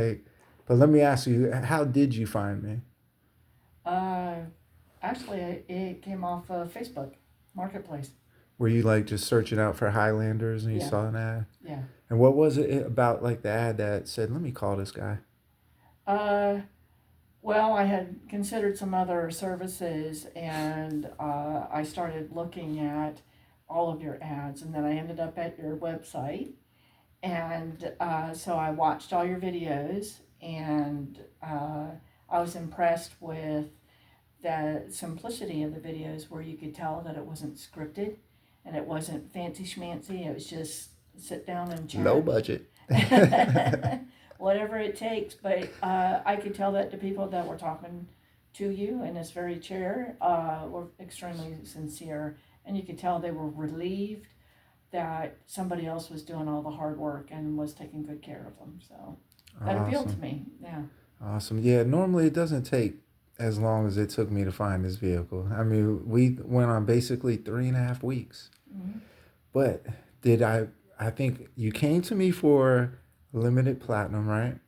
Hey, but let me ask you, how did you find me? Uh, Actually, it came off Facebook Marketplace. Were you like just searching out for Highlanders and you Yeah, saw an ad? yeah. And what was it about like the ad that said, "Let me call this guy"? Uh, well, I had considered some other services, and I started looking at all of your ads, and then I ended up at your website, and so I watched all your videos, and I was impressed with the simplicity of the videos, where you could tell that it wasn't scripted and it wasn't fancy schmancy. It was just sit down and Low chat. budget. Whatever it takes. But I could tell that the people that were talking to you in this very chair were extremely sincere, and you could tell they were relieved that somebody else was doing all the hard work and was taking good care of them. So that appealed to Awesome. me. Yeah. Awesome. Yeah, normally it doesn't take as long as it took me to find this vehicle. I mean, we went on basically 3.5 weeks. Hmm. But did I think you came to me for limited platinum, right?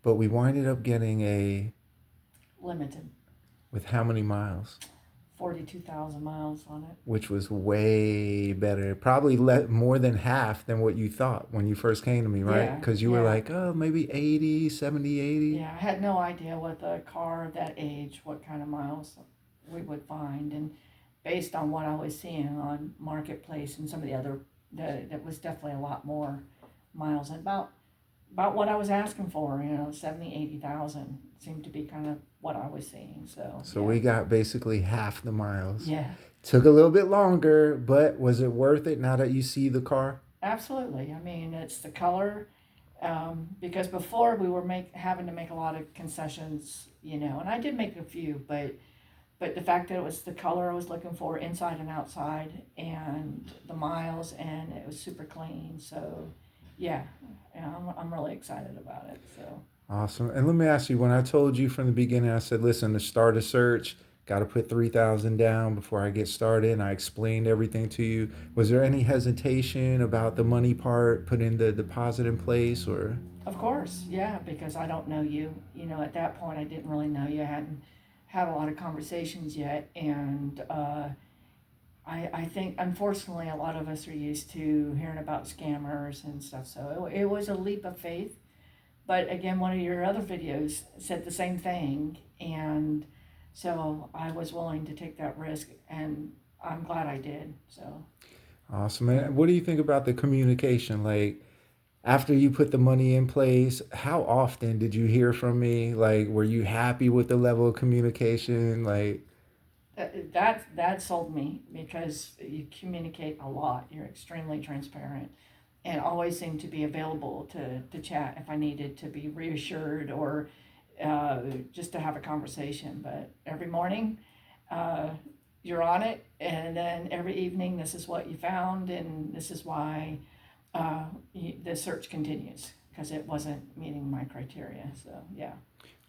But we winded up getting a Limited. with how many miles? 42,000 miles on it. Which was way better. Probably more than half than what you thought when you first came to me, right? Yeah, Because you were yeah. like, oh, maybe 80, 70, 80. Yeah, I had no idea with a car of that age, what kind of miles we would find. And based on what I was seeing on Marketplace and some of the other, that was definitely a lot more miles. And about what I was asking for, 70, 80,000 seemed to be kind of what I was seeing. So, So yeah. we got basically half the miles. Yeah, Took a little bit longer, but was it worth it now that you see the car? absolutely. I mean, it's the color. Because before we were having to make a lot of concessions, and I did make a few, but the fact that it was the color I was looking for inside and outside, and the miles, and it was super clean. So, yeah, I'm really excited about it. So, Awesome. And let me ask you, when I told you from the beginning, I said, listen, to start a search, got to put 3,000 down before I get started. And I explained everything to you. Was there any hesitation about the money part, putting the deposit in place, or? of course, yeah, because I don't know you. At that point, I didn't really know you. I hadn't had a lot of conversations yet, and I think, unfortunately, a lot of us are used to hearing about scammers and stuff. So it was a leap of faith. But again, one of your other videos said the same thing. And so I was willing to take that risk, and I'm glad I did. So, Awesome. yeah. And what do you think about the communication? Like, after you put the money in place, how often did you hear from me? Like, were you happy with the level of communication? Like, That sold me, because you communicate a lot. You're extremely transparent and always seem to be available to chat if I needed to be reassured, or just to have a conversation. But every morning, uh, you're on it, and then every evening, this is what you found, and this is why the search continues, because it wasn't meeting my criteria. So, yeah.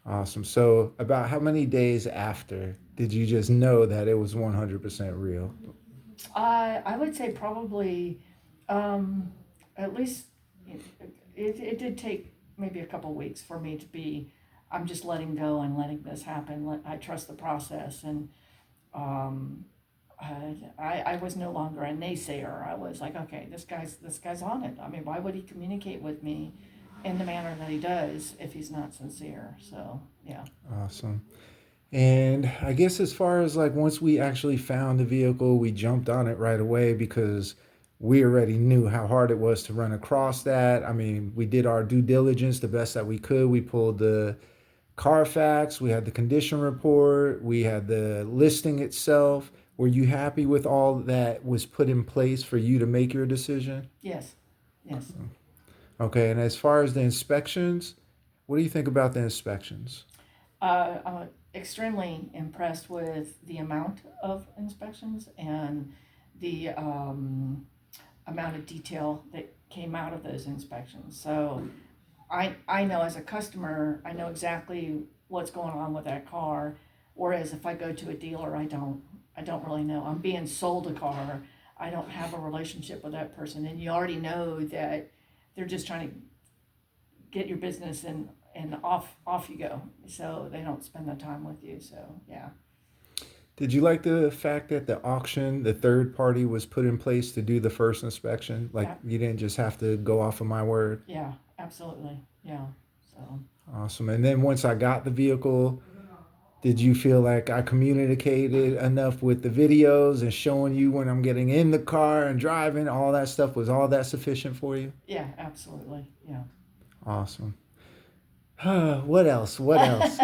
awesome. So, about how many days after did you just know that it was 100% real? I would say probably, um, at least, it did take maybe a couple weeks for me to be. I'm just letting go and letting this happen. I trust the process, and um, I was no longer a naysayer. I was like, okay, this guy's on it. I mean, why would he communicate with me in the manner that he does if he's not sincere? So, yeah. Awesome. And I guess as far as like once we actually found the vehicle, we jumped on it right away because we already knew how hard it was to run across that. I mean, we did our due diligence the best that we could. We pulled the Carfax, we had the condition report, we had the listing itself. Were you happy with all that was put in place for you to make your decision? Yes. Yes. Okay, and as far as the inspections, what do you think about the inspections? I'm extremely impressed with the amount of inspections, and the amount of detail that came out of those inspections. So I know, as a customer, I know exactly what's going on with that car. Whereas if I go to a dealer, I don't really know. I'm being sold a car. I don't have a relationship with that person, and you already know that they're just trying to get your business and off you go. So they don't spend the time with you. So yeah. Did you like the fact that the auction, the third party was put in place to do the first inspection? Like Yeah, you didn't just have to go off of my word. yeah, absolutely. Yeah. So Awesome. And then once I got the vehicle, did you feel like I communicated enough with the videos and showing you when I'm getting in the car and driving? All that stuff, was all that sufficient for you? yeah, absolutely. Yeah. Awesome. What else? What else?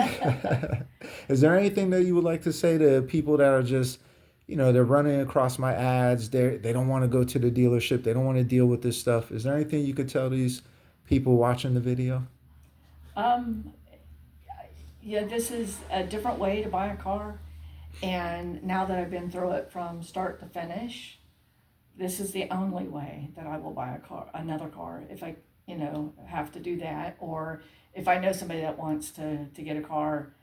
Is there anything that you would like to say to people that are just, they're running across my ads. They don't want to go to the dealership. They don't want to deal with this stuff. Is there anything you could tell these people watching the video? Um, yeah, this is a different way to buy a car. And now that I've been through it from start to finish, this is the only way that I will buy another car. If I, have to do that, or if I know somebody that wants to get a car,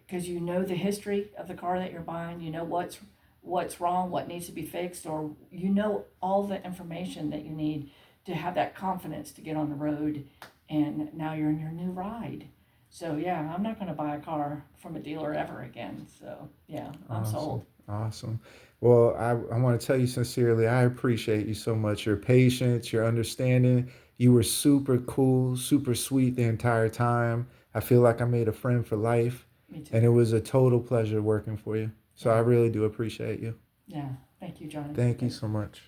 because you know the history of the car that you're buying, you know what's wrong, what needs to be fixed, or you know all the information that you need to have that confidence to get on the road. And now you're in your new ride. So yeah, I'm not going to buy a car from a dealer ever again. So yeah, I'm Awesome. sold. Awesome. Well, I want to tell you sincerely, I appreciate you so much. Your patience, your understanding. You were super cool, super sweet the entire time. I feel like I made a friend for life, Me too. and it was a total pleasure working for you. So I Yeah, really do appreciate you. yeah. Thank you, Johnny. Thank you Thank so much.